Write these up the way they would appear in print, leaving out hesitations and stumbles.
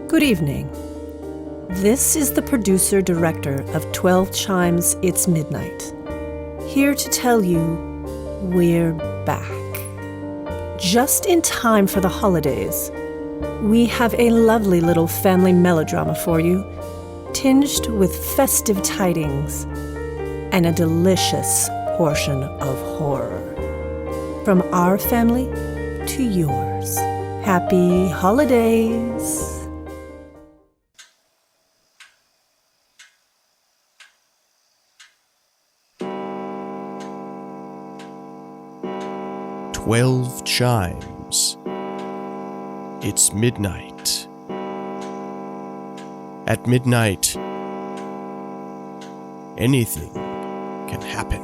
Good evening. This is the producer-director of 12 Chimes, It's Midnight. Here to tell you, we're back. Just in time for the holidays, we have a lovely little family melodrama for you, tinged with festive tidings and a delicious portion of horror. From our family to yours. Happy holidays! "12 Chimes. It's midnight. At midnight, anything can happen."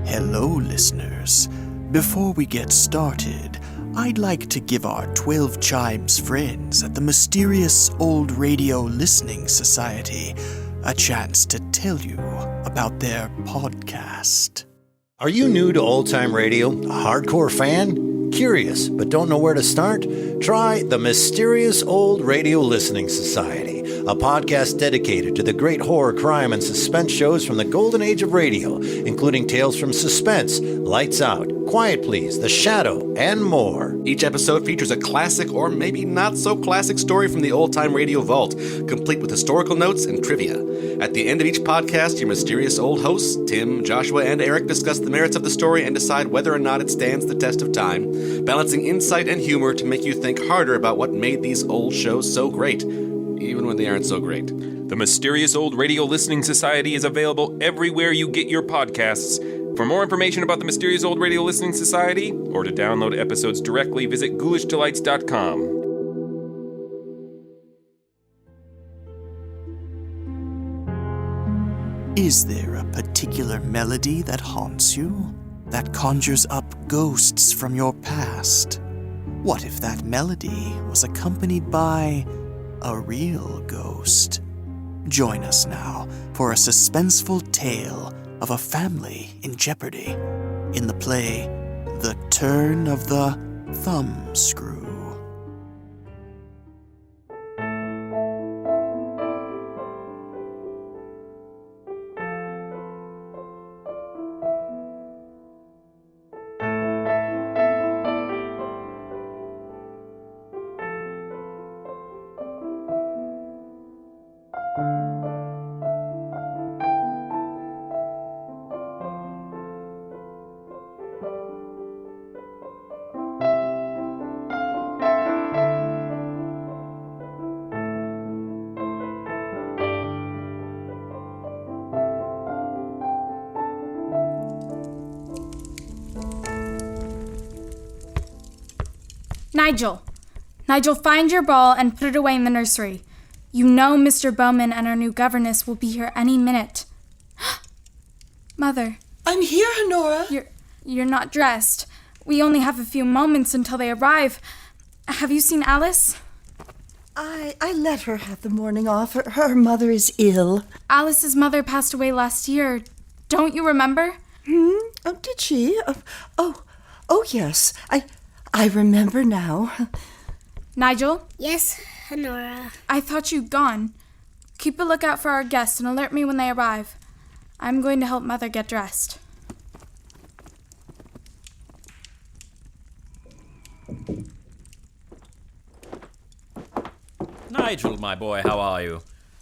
Hello, listeners. Before we get started, I'd like to give our 12 Chimes friends at the Mysterious Old Radio Listening Society a chance to tell you about their podcast. Are you new to old-time radio? A hardcore fan? Curious, but don't know where to start? Try the Mysterious Old Radio Listening Society, a podcast dedicated to the great horror, crime, and suspense shows from the golden age of radio, including tales from Suspense, Lights Out, Quiet Please, The Shadow, and more. Each episode features a classic or maybe not so classic story from the old-time radio vault, complete with historical notes and trivia. At the end of each podcast, your mysterious old hosts, Tim, Joshua, and Eric, discuss the merits of the story and decide whether or not it stands the test of time, balancing insight and humor to make you think harder about what made these old shows so great, even when they aren't so great. The Mysterious Old Radio Listening Society is available everywhere you get your podcasts. For more information about the Mysterious Old Radio Listening Society, or to download episodes directly, visit ghoulishdelights.com. Is there a particular melody that haunts you? That conjures up ghosts from your past? What if that melody was accompanied by a real ghost? Join us now for a suspenseful tale of a family in jeopardy in the play The Turn of the Thumbscrew. Nigel, find your ball and put it away in the nursery. You know Mr. Bowman and our new governess will be here any minute. Mother. I'm here, Honora. You're not dressed. We only have a few moments until they arrive. Have you seen Alice? I let her have the morning off. Her mother is ill. Alice's mother passed away last year. Don't you remember? Oh, did she? Oh, yes. I remember now. Nigel? Yes, Honora. I thought you'd gone. Keep a lookout for our guests and alert me when they arrive. I'm going to help Mother get dressed. Nigel, my boy, how are you?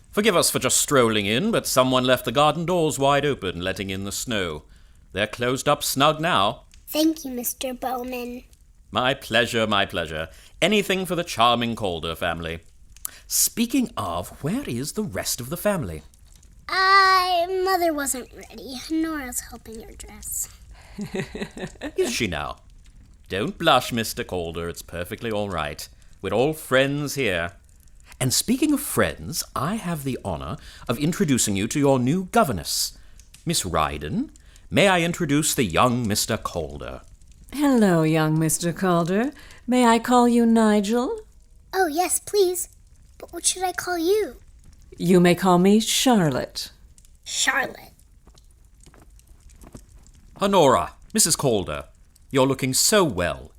Forgive us for just strolling in, but someone left the garden doors wide open, letting in the snow. They're closed up snug now. Thank you, Mr. Bowman. My pleasure, my pleasure. Anything for the charming Calder family. Speaking of, where is the rest of the family? Mother wasn't ready. Nora's helping her dress. Is she now? Don't blush, Mr. Calder. It's perfectly all right. We're all friends here. And speaking of friends, I have the honor of introducing you to your new governess. Miss Ryden, may I introduce the young Mr. Calder? Hello, young Mr. Calder. May I call you Nigel? Oh, yes, please. But what should I call you? You may call me Charlotte. Charlotte. Honora, Mrs. Calder, you're looking so well.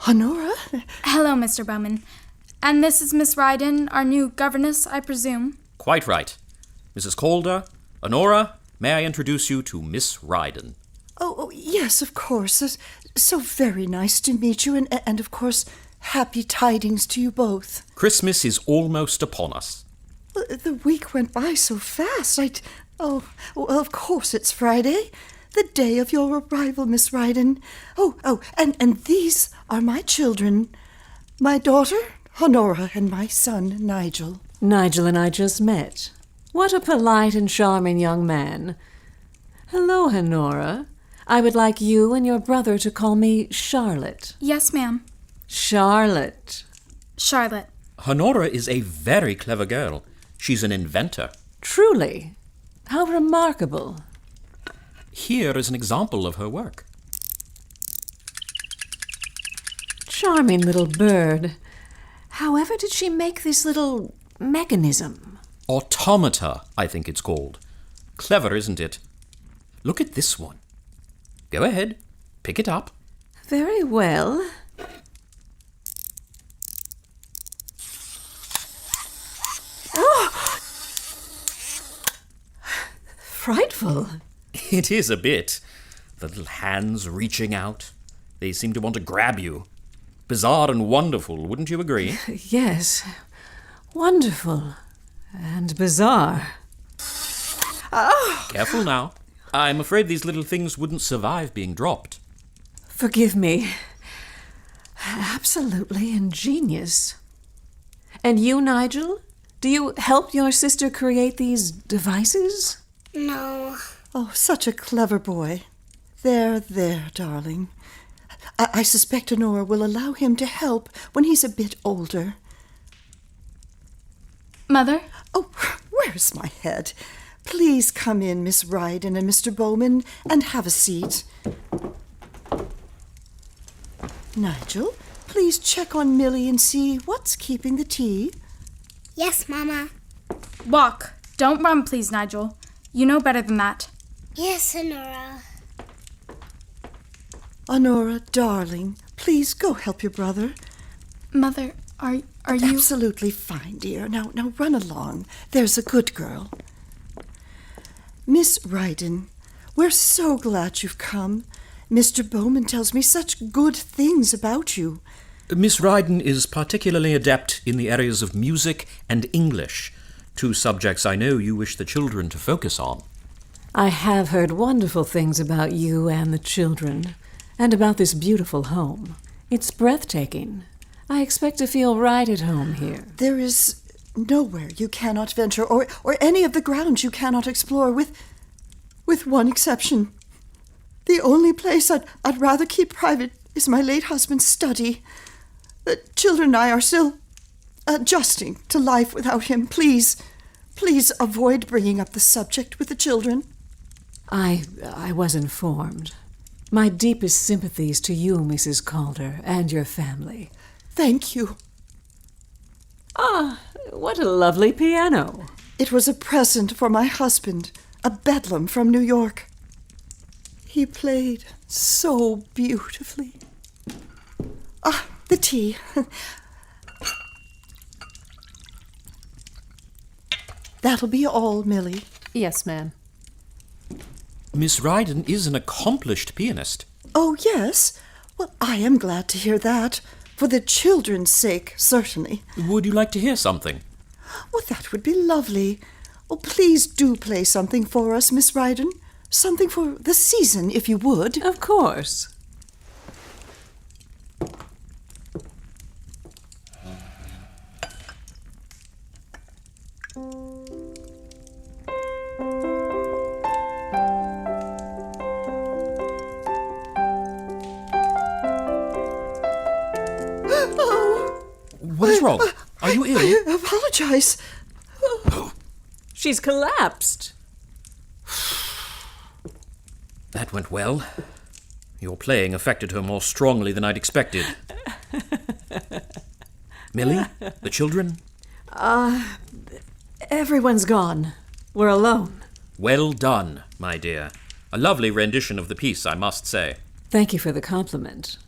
Honora? Hello, Mr. Bowman. And this is Miss Ryden, our new governess, I presume? Quite right. Mrs. Calder, Honora, may I introduce you to Miss Ryden? Oh, yes, of course. So very nice to meet you, and of course, happy tidings to you both. Christmas is almost upon us. The week went by so fast. Well, of course it's Friday, the day of your arrival, Miss Ryden. And these are my children. My daughter, Honora, and my son, Nigel. Nigel and I just met. What a polite and charming young man. Hello, Honora. I would like you and your brother to call me Charlotte. Yes, ma'am. Charlotte. Charlotte. Honora is a very clever girl. She's an inventor. Truly. How remarkable. Here is an example of her work. Charming little bird. However did she make this little mechanism? Automata, I think it's called. Clever, isn't it? Look at this one. Go ahead, pick it up. Very well. Oh! Frightful. It is a bit. The little hands reaching out. They seem to want to grab you. Bizarre and wonderful, wouldn't you agree? Yes. Wonderful. And bizarre. Oh! Careful now. I'm afraid these little things wouldn't survive being dropped. Forgive me. Absolutely ingenious. And you, Nigel? Do you help your sister create these devices? No. Oh, such a clever boy. There, darling. I suspect Honora will allow him to help when he's a bit older. Mother? Oh, where's my head? Please come in, Miss Ryden and Mr. Bowman, and have a seat. Nigel, please check on Mille and see what's keeping the tea. Yes, Mama. Walk. Don't run, please, Nigel. You know better than that. Yes, Honora. Honora, darling, please go help your brother. Mother, are you... Absolutely fine, dear. Now run along. There's a good girl. Miss Ryden, we're so glad you've come. Mr. Bowman tells me such good things about you. Miss Ryden is particularly adept in the areas of music and English, two subjects I know you wish the children to focus on. I have heard wonderful things about you and the children, and about this beautiful home. It's breathtaking. I expect to feel right at home here. There is nowhere you cannot venture, or any of the grounds you cannot explore, with one exception. The only place I'd rather keep private is my late husband's study. The children and I are still adjusting to life without him. Please avoid bringing up the subject with the children. I was informed. My deepest sympathies to you, Mrs. Calder, and your family. Thank you. Ah, what a lovely piano. It was a present for my husband, a bedlam from New York. He played so beautifully. Ah, the tea. That'll be all, Mille. Yes, ma'am. Miss Ryden is an accomplished pianist. Oh, yes? Well, I am glad to hear that. For the children's sake, certainly. Would you like to hear something? Well, that would be lovely. Oh, please do play something for us, Miss Ryden. Something for the season, if you would. Of course. What is wrong? Are you ill? I apologize. She's collapsed. That went well. Your playing affected her more strongly than I'd expected. Mille, the children? Everyone's gone. We're alone. Well done, my dear. A lovely rendition of the piece, I must say. Thank you for the compliment.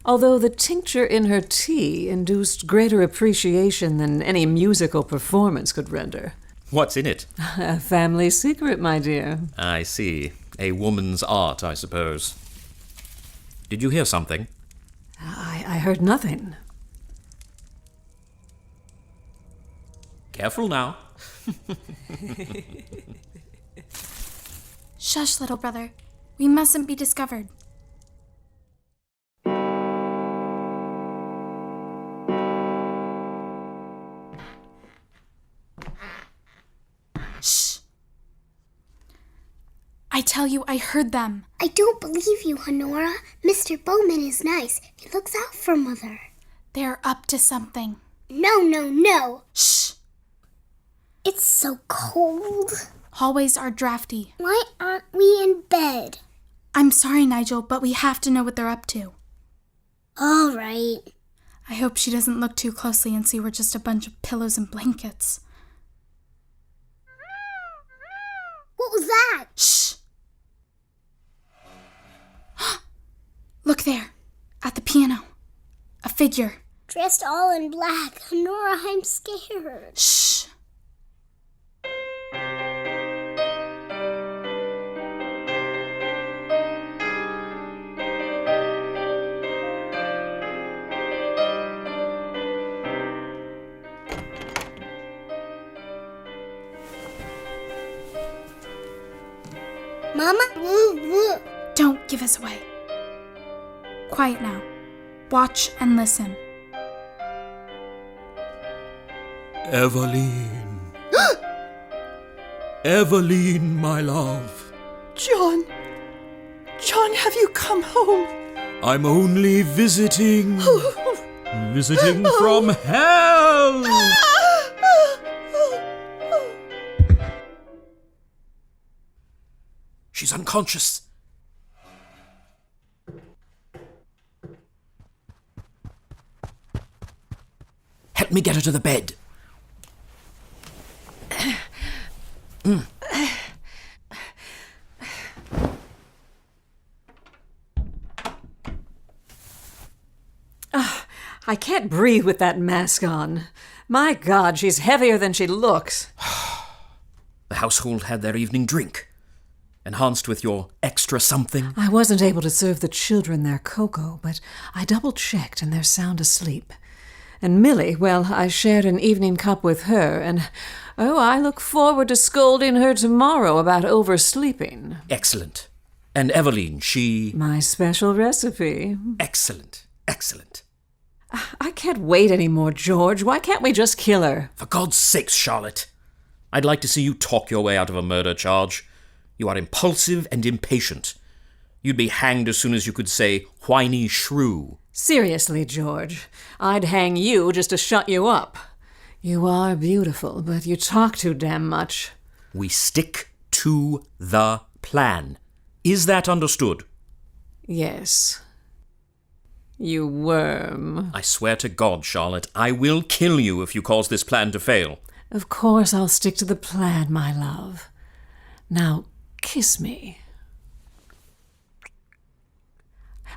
Although the tincture in her tea induced greater appreciation than any musical performance could render. What's in it? A family secret, my dear. I see. A woman's art, I suppose. Did you hear something? I heard nothing. Careful now. Shush, little brother. We mustn't be discovered. Shh. I tell you, I heard them. I don't believe you, Honora. Mr. Bowman is nice. He looks out for Mother. They're up to something. No. Shh. It's so cold. Hallways are drafty. Why aren't we in bed? I'm sorry, Nigel, but we have to know what they're up to. All right. I hope she doesn't look too closely and see we're just a bunch of pillows and blankets. What was that? Shh. Look there, at the piano. A figure. Dressed all in black. Honora, I'm scared. Shh. Mama? Don't give us away. Quiet now. Watch and listen. Evaleen. Evaleen, my love. John, have you come home? I'm only visiting. Visiting from hell. She's unconscious. Help me get her to the bed. I can't breathe with that mask on. My God, she's heavier than she looks. The household had their evening drink. Enhanced with your extra something? I wasn't able to serve the children their cocoa, but I double-checked and they're sound asleep. And Mille, well, I shared an evening cup with her, and I look forward to scolding her tomorrow about oversleeping. Excellent. And Evaleen, she... My special recipe. Excellent. I can't wait anymore, George. Why can't we just kill her? For God's sakes, Charlotte. I'd like to see you talk your way out of a murder charge. You are impulsive and impatient. You'd be hanged as soon as you could say, whiny shrew. Seriously, George, I'd hang you just to shut you up. You are beautiful, but you talk too damn much. We stick to the plan. Is that understood? Yes. You worm. I swear to God, Charlotte, I will kill you if you cause this plan to fail. Of course I'll stick to the plan, my love. Now, kiss me.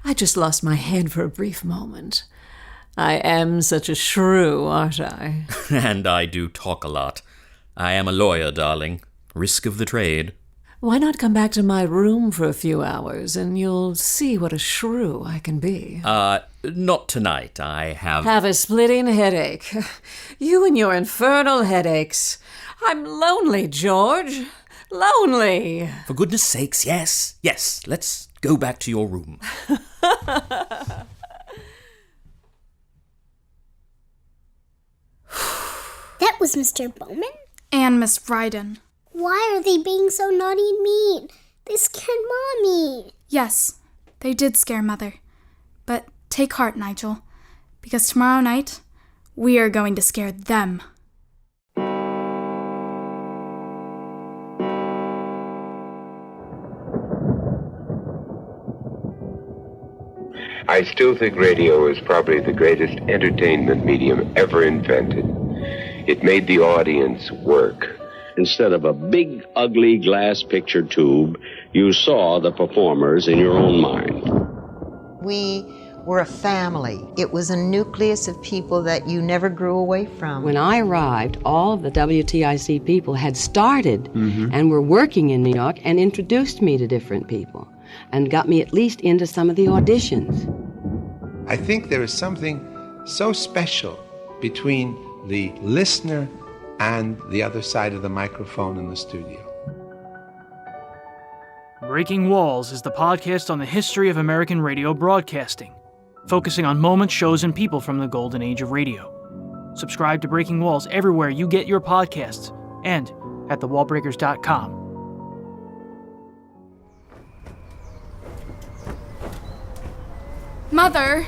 I just lost my head for a brief moment. I am such a shrew, aren't I? And I do talk a lot. I am a lawyer, darling. Risk of the trade. Why not come back to my room for a few hours, and you'll see what a shrew I can be. Not tonight. I have a splitting headache. You and your infernal headaches. I'm lonely, George. Lonely. For goodness sakes, yes. Yes, let's go back to your room. That was Mr. Bowman? And Miss Ryden. Why are they being so naughty and mean? They scared Mommy. Yes, they did scare Mother. But take heart, Nigel, because tomorrow night, we are going to scare them. I still think radio is probably the greatest entertainment medium ever invented. It made the audience work. Instead of a big, ugly glass picture tube, you saw the performers in your own mind. We were a family. It was a nucleus of people that you never grew away from. When I arrived, all of the WTIC people had started and were working in New York and introduced me to different people and got me at least into some of the auditions. I think there is something so special between the listener and the other side of the microphone in the studio. Breaking Walls is the podcast on the history of American radio broadcasting, focusing on moments, shows, and people from the golden age of radio. Subscribe to Breaking Walls everywhere you get your podcasts and at thewallbreakers.com. Mother!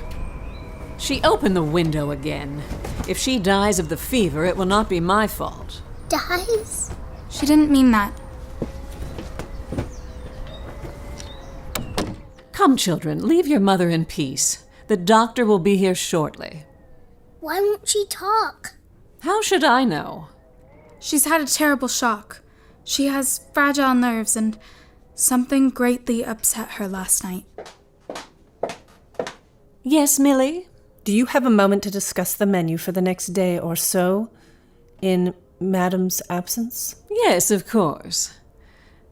She opened the window again. If she dies of the fever, it will not be my fault. Dies? She didn't mean that. Come, children, leave your mother in peace. The doctor will be here shortly. Why won't she talk? How should I know? She's had a terrible shock. She has fragile nerves and something greatly upset her last night. Yes, Mille? Do you have a moment to discuss the menu for the next day or so, in Madam's absence? Yes, of course.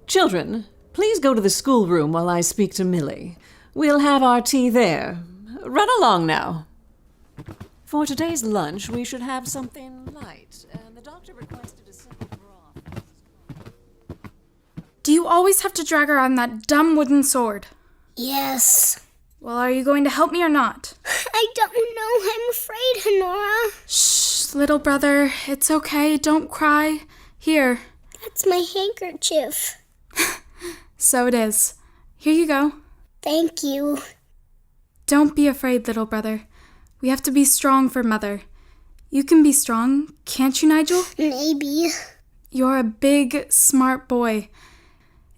Children, please go to the schoolroom while I speak to Mille. We'll have our tea there. Run along now. For today's lunch, we should have something light. The doctor requested a simple broth. Do you always have to drag around that dumb wooden sword? Yes. Well, are you going to help me or not? I don't know. I'm afraid, Honora. Shh, little brother. It's okay. Don't cry. Here. That's my handkerchief. So it is. Here you go. Thank you. Don't be afraid, little brother. We have to be strong for Mother. You can be strong, can't you, Nigel? Maybe. You're a big, smart boy.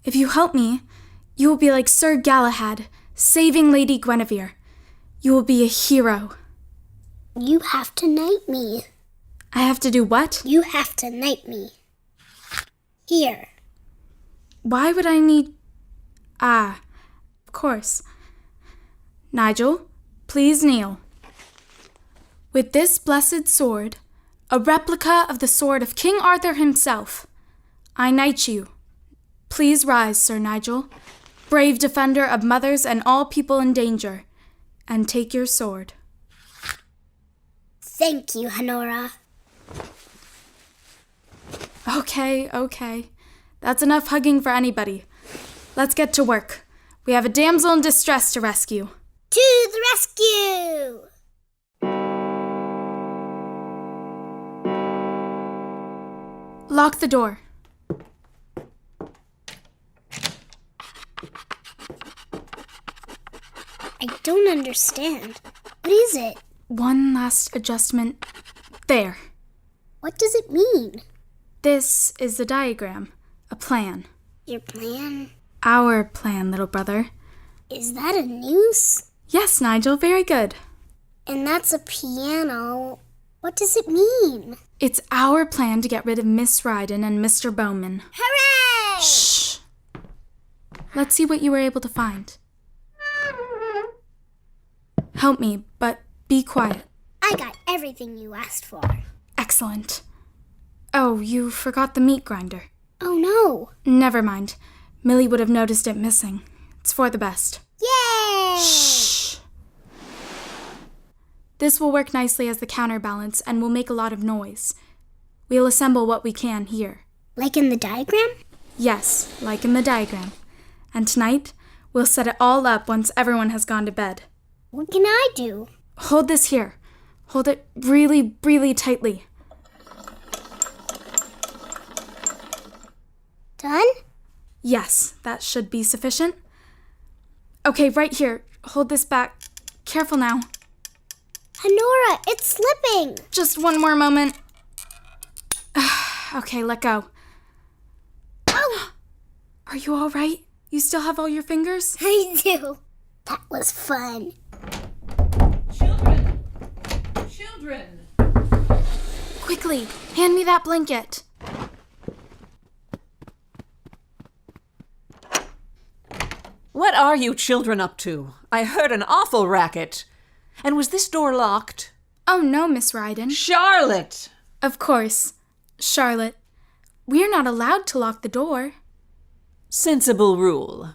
If you help me, you will be like Sir Galahad, saving Lady Guinevere. You will be a hero. You have to knight me. I have to do what? You have to knight me. Here. Why would I need... Ah, of course. Nigel, please kneel. With this blessed sword, a replica of the sword of King Arthur himself, I knight you. Please rise, Sir Nigel, brave defender of mothers and all people in danger, and take your sword. Thank you, Honora. Okay. That's enough hugging for anybody. Let's get to work. We have a damsel in distress to rescue. To the rescue! Lock the door. I don't understand. What is it? One last adjustment. There. What does it mean? This is the diagram. A plan. Your plan? Our plan, little brother. Is that a noose? Yes, Nigel, very good. And that's a piano. What does it mean? It's our plan to get rid of Miss Ryden and Mr. Bowman. Hooray! Shh! Let's see what you were able to find. Help me, but be quiet. I got everything you asked for. Excellent. Oh, you forgot the meat grinder. Oh, no. Never mind. Mille would have noticed it missing. It's for the best. Yay! Shh! This will work nicely as the counterbalance and will make a lot of noise. We'll assemble what we can here. Like in the diagram? Yes, like in the diagram. And tonight, we'll set it all up once everyone has gone to bed. What can I do? Hold this here. Hold it really, really tightly. Done? Yes, that should be sufficient. Okay, right here. Hold this back. Careful now. Honora, it's slipping. Just one more moment. Okay, let go. Oh! Are you all right? You still have all your fingers? I do. That was fun. Children! Quickly, hand me that blanket. What are you children up to? I heard an awful racket. And was this door locked? Oh, no, Miss Ryden. Charlotte! Of course. Charlotte, we're not allowed to lock the door. Sensible rule.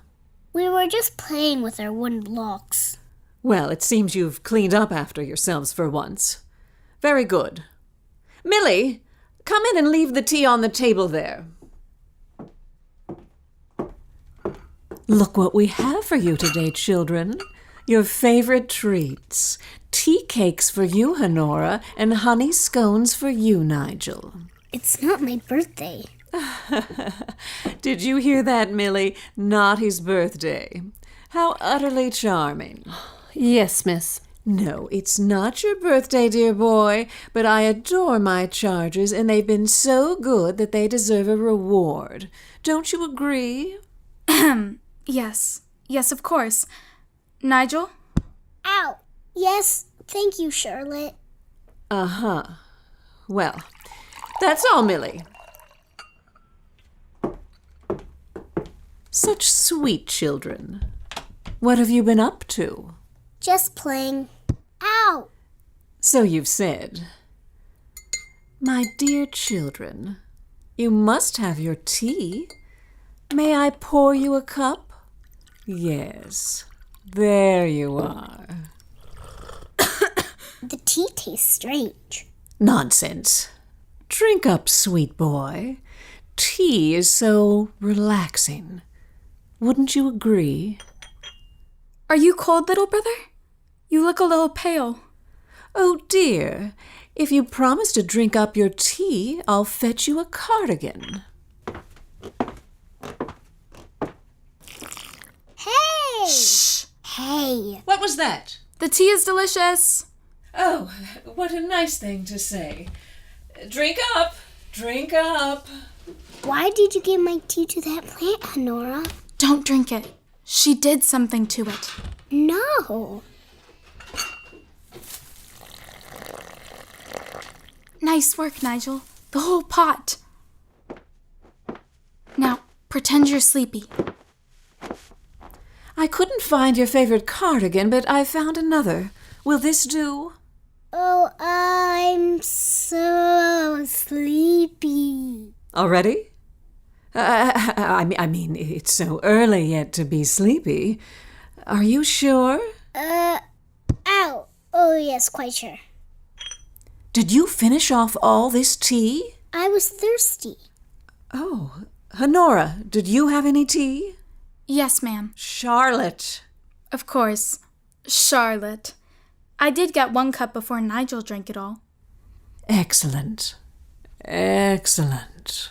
We were just playing with our wooden blocks. Well, it seems you've cleaned up after yourselves for once. Very good. Mille, come in and leave the tea on the table there. Look what we have for you today, children. Your favorite treats. Tea cakes for you, Honora, and honey scones for you, Nigel. It's not my birthday. Did you hear that, Mille? Not his birthday. How utterly charming. Yes, miss. No, it's not your birthday, dear boy, but I adore my charges, and they've been so good that they deserve a reward. Don't you agree? Yes. Yes, of course. Nigel? Ow! Yes, thank you, Charlotte. Uh-huh. Well, that's all, Mille. Such sweet children. What have you been up to? Just playing. Ow! So you've said. My dear children, you must have your tea. May I pour you a cup? Yes. There you are. The tea tastes strange. Nonsense. Drink up, sweet boy. Tea is so relaxing. Wouldn't you agree? Are you cold, little brother? You look a little pale. Oh, dear. If you promise to drink up your tea, I'll fetch you a cardigan. Hey! Shh! Hey! What was that? The tea is delicious. Oh, what a nice thing to say. Drink up! Drink up! Why did you give my tea to that plant, Honora? Don't drink it. She did something to it. No. Nice work, Nigel. The whole pot. Now, pretend you're sleepy. I couldn't find your favorite cardigan, but I found another. Will this do? Oh, I'm so sleepy. Already? I mean, it's so early yet to be sleepy. Are you sure? Ow. Oh, yes, quite sure. Did you finish off all this tea? I was thirsty. Oh, Honora, did you have any tea? Yes, ma'am. Charlotte. Of course. Charlotte. I did get 1 cup before Nigel drank it all. Excellent. Excellent.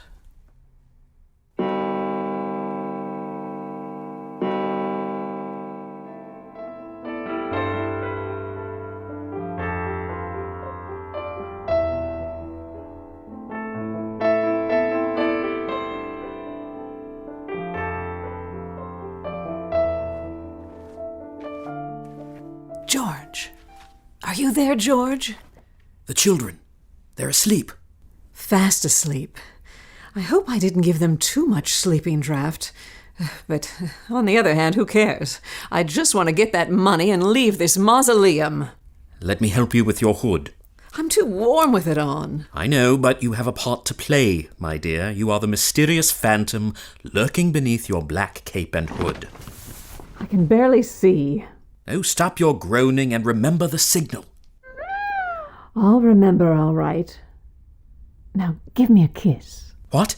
George. Are you there, George? The children. They're asleep. Fast asleep. I hope I didn't give them too much sleeping draught. But on the other hand, who cares? I just want to get that money and leave this mausoleum. Let me help you with your hood. I'm too warm with it on. I know, but you have a part to play, my dear. You are the mysterious phantom lurking beneath your black cape and hood. I can barely see. Oh, stop your groaning and remember the signal. I'll remember all right. Now, give me a kiss. What?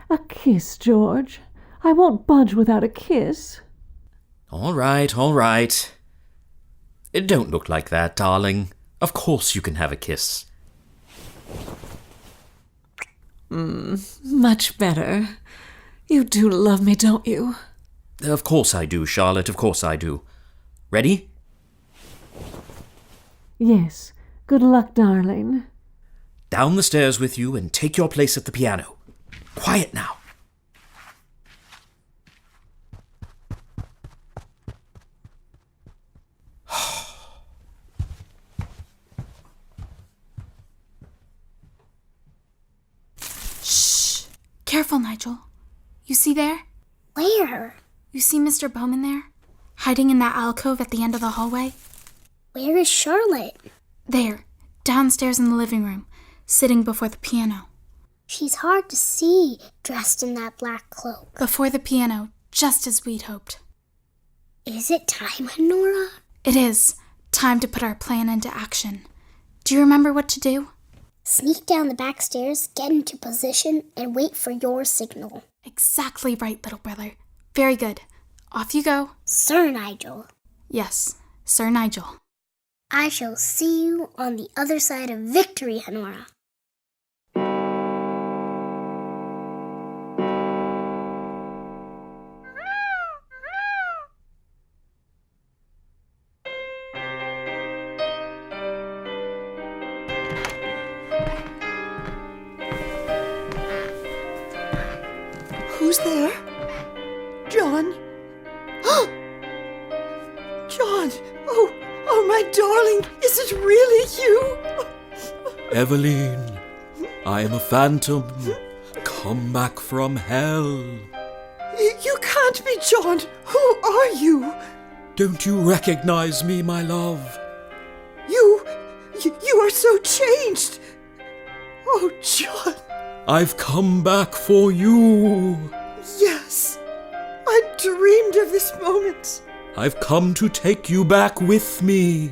A kiss, George. I won't budge without a kiss. All right, all right. Don't look like that, darling. Of course you can have a kiss. Much better. You do love me, don't you? Of course I do, Charlotte, of course I do. Ready? Yes. Good luck, darling. Down the stairs with you and take your place at the piano. Quiet now. Shh. Careful, Nigel. You see there? Where? You see Mr. Bowman there? Hiding in that alcove at the end of the hallway? Where is Charlotte? There, downstairs in the living room, sitting before the piano. She's hard to see, dressed in that black cloak. Before the piano, just as we'd hoped. Is it time, Honora? It is. Time to put our plan into action. Do you remember what to do? Sneak down the back stairs, get into position, and wait for your signal. Exactly right, little brother. Very good. Off you go. Sir Nigel. Yes, Sir Nigel. I shall see you on the other side of victory, Honora. Who's there? John? John! Oh, my darling! Is it really you? Evaleen, I am a phantom, come back from hell. You can't be John! Who are you? Don't you recognize me, my love? You are so changed! Oh, John! I've come back for you. Yes, I dreamed of this moment. I've come to take you back with me.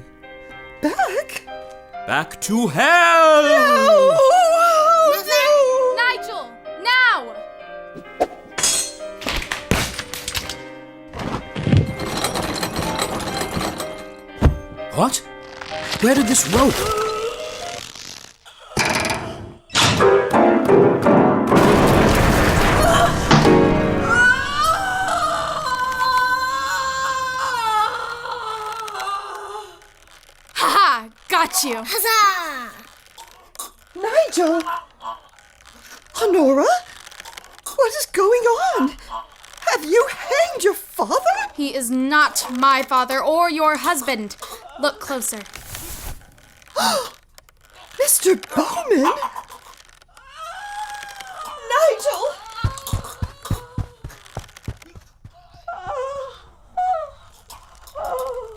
Back? Back to hell! No! Nigel, now! What? Where did this rope? Got you! Huzzah! Nigel! Honora? What is going on? Have you hanged your father? He is not my father or your husband. Look closer. Mr. Bowman? Nigel!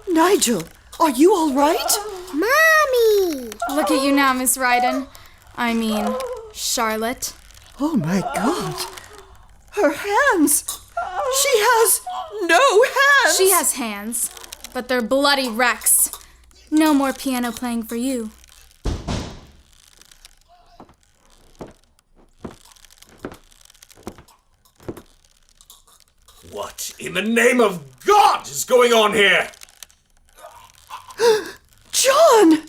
Nigel, are you all right? Mommy! Look at you now, Miss Ryden. I mean, Charlotte. Oh my God. Her hands! She has no hands! She has hands, but they're bloody wrecks. No more piano playing for you. What in the name of God is going on here? John!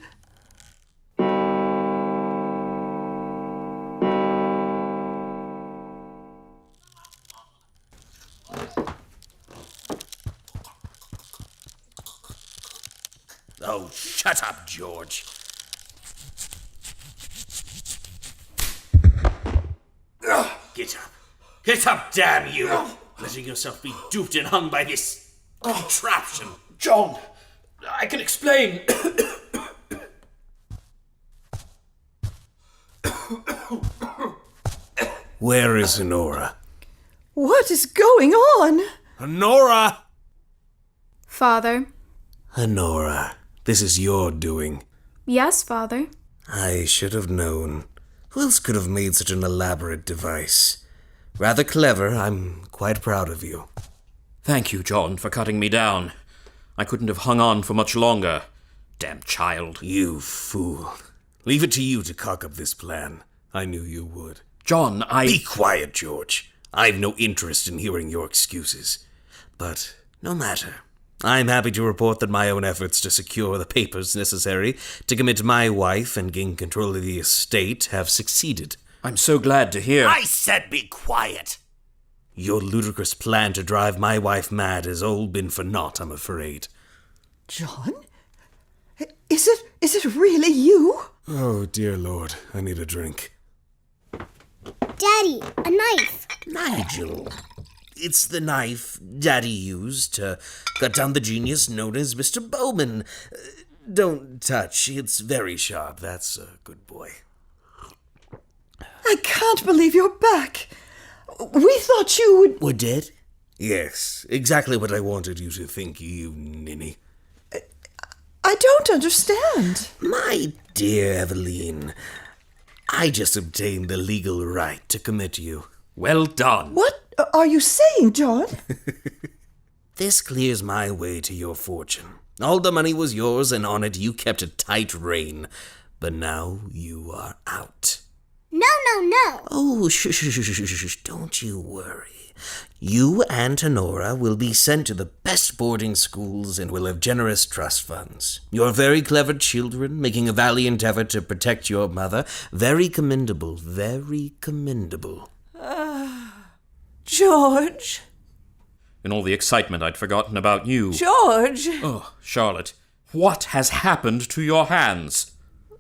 Oh, shut up, George. Get up. Get up, damn you! Letting yourself be duped and hung by this contraption. John, I can explain. Where is Honora? What is going on? Honora! Father. Honora, this is your doing. Yes, Father. I should have known. Who else could have made such an elaborate device? Rather clever. I'm quite proud of you. Thank you, John, for cutting me down. I couldn't have hung on for much longer. Damn child. You fool. Leave it to you to cock up this plan. I knew you would. John, Be quiet, George. I've no interest in hearing your excuses. But no matter. I'm happy to report that my own efforts to secure the papers necessary to commit my wife and gain control of the estate have succeeded. I'm so glad to hear. I said be quiet! Your ludicrous plan to drive my wife mad has all been for naught, I'm afraid. John? Is it really you? Oh, dear Lord, I need a drink. Daddy, a knife. Nigel, it's the knife Daddy used to cut down the genius known as Mr. Bowman. Don't touch, it's very sharp, that's a good boy. I can't believe you're back. We thought you would... Were dead? Yes, exactly what I wanted you to think, you ninny. I don't understand. My dear Evaleen, I just obtained the legal right to commit you. Well done. What are you saying, John? This clears my way to your fortune. All the money was yours, and on it you kept a tight rein. But now you are out. No. Oh, shh, don't you worry. You and Honora will be sent to the best boarding schools and will have generous trust funds. You're very clever children, making a valiant effort to protect your mother. Very commendable, very commendable. George. In all the excitement, I'd forgotten about you. George! Oh, Charlotte, what has happened to your hands?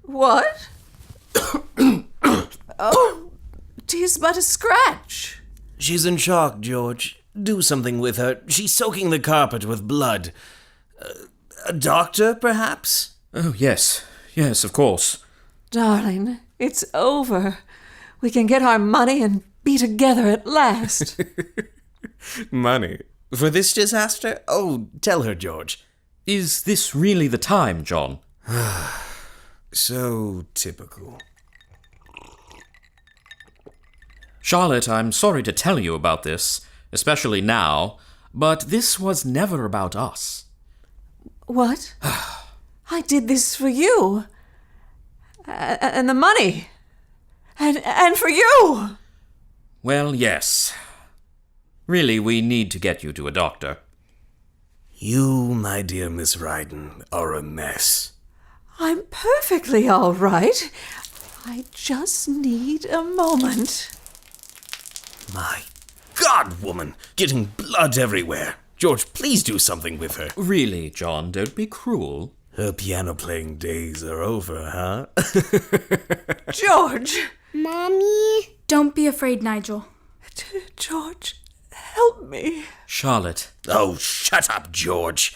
What? Oh, 'tis but a scratch. She's in shock, George. Do something with her. She's soaking the carpet with blood. A doctor, perhaps? Oh, yes, of course. Darling, it's over. We can get our money and be together at last. Money? For this disaster? Oh, tell her, George. Is this really the time, John? So typical. Charlotte, I'm sorry to tell you about this, especially now, but this was never about us. What? I did this for you. And the money. And for you. Well, yes. Really, we need to get you to a doctor. You, my dear Miss Ryden, are a mess. I'm perfectly all right. I just need a moment. My God, woman! Getting blood everywhere. George, please do something with her. Really, John, don't be cruel. Her piano-playing days are over, huh? George! Mommy? Don't be afraid, Nigel. George, help me. Charlotte. Oh, shut up, George.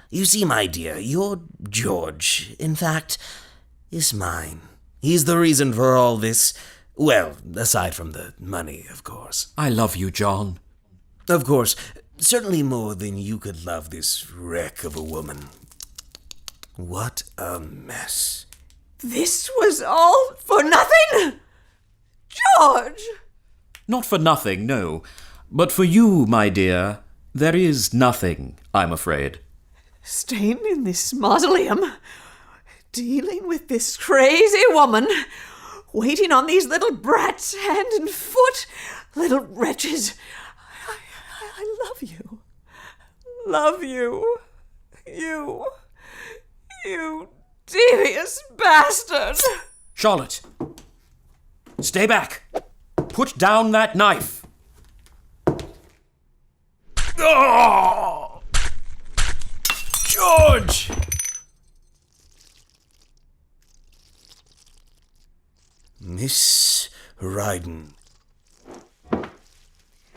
You see, my dear, your George, in fact, is mine. He's the reason for all this. Well, aside from the money, of course. I love you, John. Of course. Certainly more than you could love this wreck of a woman. What a mess. This was all for nothing? George! Not for nothing, no. But for you, my dear, there is nothing, I'm afraid. Staying in this mausoleum, dealing with this crazy woman, waiting on these little brats, hand and foot, little wretches. I love you. Love you. You devious bastard. Charlotte, stay back. Put down that knife. Oh! George! Miss Ryden.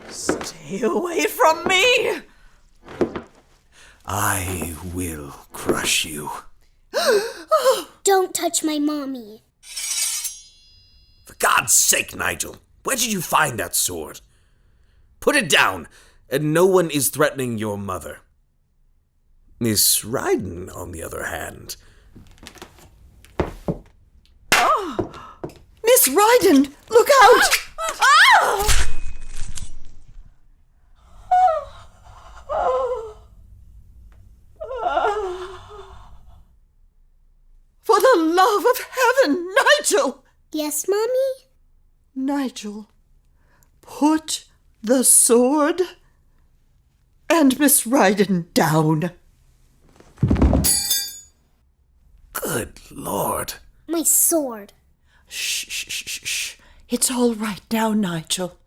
Stay away from me! I will crush you. Don't touch my mommy. For God's sake, Nigel, where did you find that sword? Put it down, and no one is threatening your mother. Miss Ryden, on the other hand. Miss Ryden, look out! For the love of heaven, Nigel! Yes, Mommy? Nigel, put the sword and Miss Ryden down. Good Lord. My sword. Shh. It's all right now, Nigel.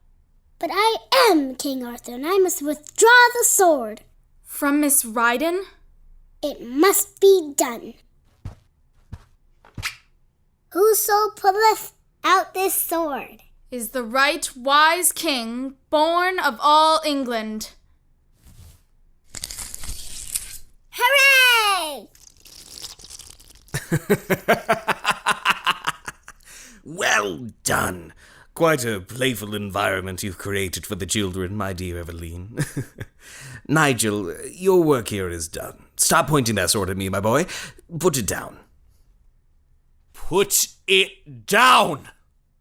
But I am King Arthur, and I must withdraw the sword. From Miss Ryden? It must be done. Whoso pulleth out this sword is the right wise king, born of all England. Hooray! Well done. quite a playful environment you've created for the children, my dear Evaleen. Nigel, your work here is done. Stop pointing that sword at me, my boy. Put it down. Put it down!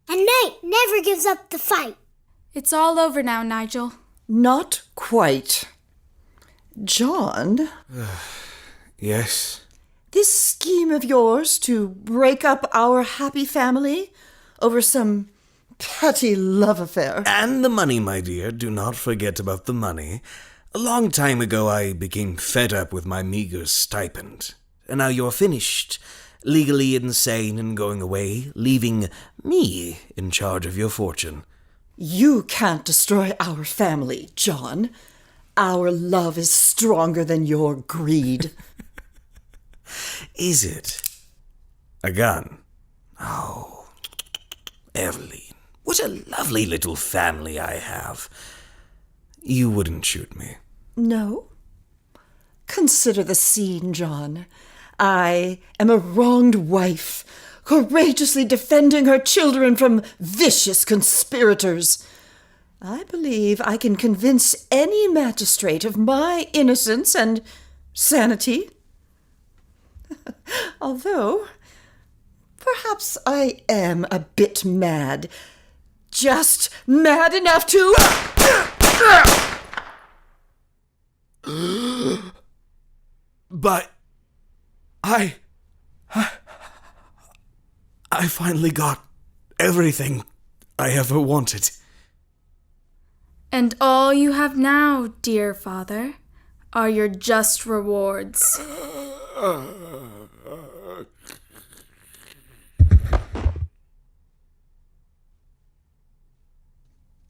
A knight never gives up the fight. It's all over now, Nigel. Not quite. John? Yes? This scheme of yours to break up our happy family over some petty love affair. And the money, my dear. Do not forget about the money. A long time ago I became fed up with my meager stipend. And now you're finished. Legally insane and going away, leaving me in charge of your fortune. You can't destroy our family, John. Our love is stronger than your greed. Is it? A gun? Oh, Evaleen, what a lovely little family I have. You wouldn't shoot me. No? Consider the scene, John. I am a wronged wife, courageously defending her children from vicious conspirators. I believe I can convince any magistrate of my innocence and sanity. Although, perhaps I am a bit mad. Just mad enough to... But I finally got everything I ever wanted. And all you have now, dear father, are your just rewards.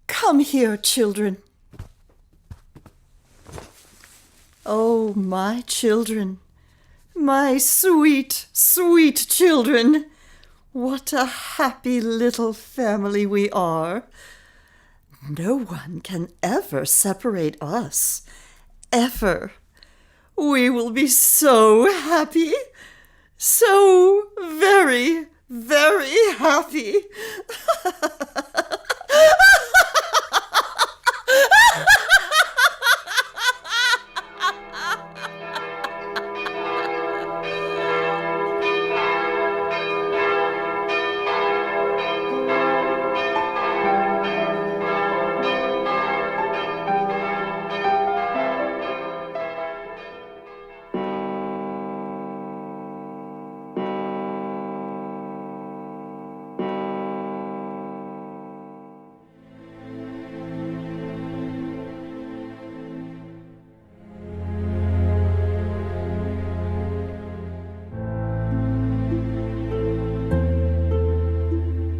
Come here, children. Oh, my children. My sweet, sweet children. What a happy little family we are. No one can ever separate us. Ever. We will be so happy. So very, very happy.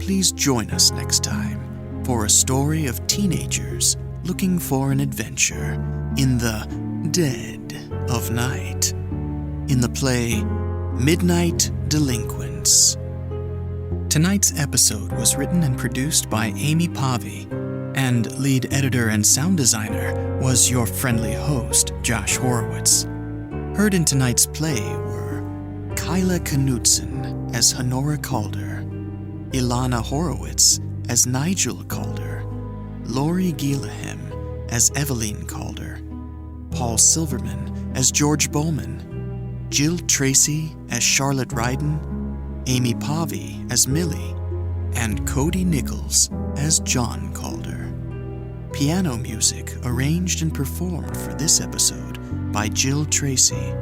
Please join us next time for a story of teenagers looking for an adventure in the dead of night, in the play Midnight Delinquents. Tonight's episode was written and produced by Aimee Pavy, and lead editor and sound designer was your friendly host, Josh Horowitz. Heard in tonight's play were Kaila Knudsen as Honora Calder, Ilana Horowitz as Nigel Calder, Lori Gieleghem as Evaleen Calder, Paul Silverman as George Bowman, Jill Tracy as Charlotte Ryden, Aimee Pavy as Mille, and Cody Nichols as John Calder. Piano music arranged and performed for this episode by Jill Tracy.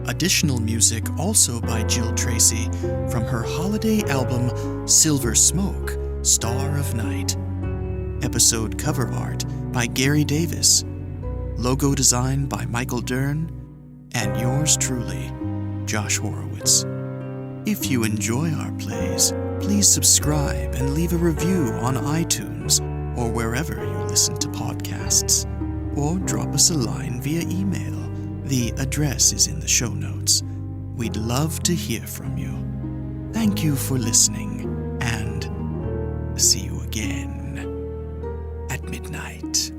Additional music also by Jill Tracy from her holiday album Silver Smoke, Star of Night. Episode cover art by Gary Davis. Logo design by Michael Dern. And yours truly, Josh Horowitz. If you enjoy our plays, please subscribe and leave a review on iTunes or wherever you listen to podcasts. Or drop us a line via email. The address is in the show notes. We'd love to hear from you. Thank you for listening, and see you again at midnight.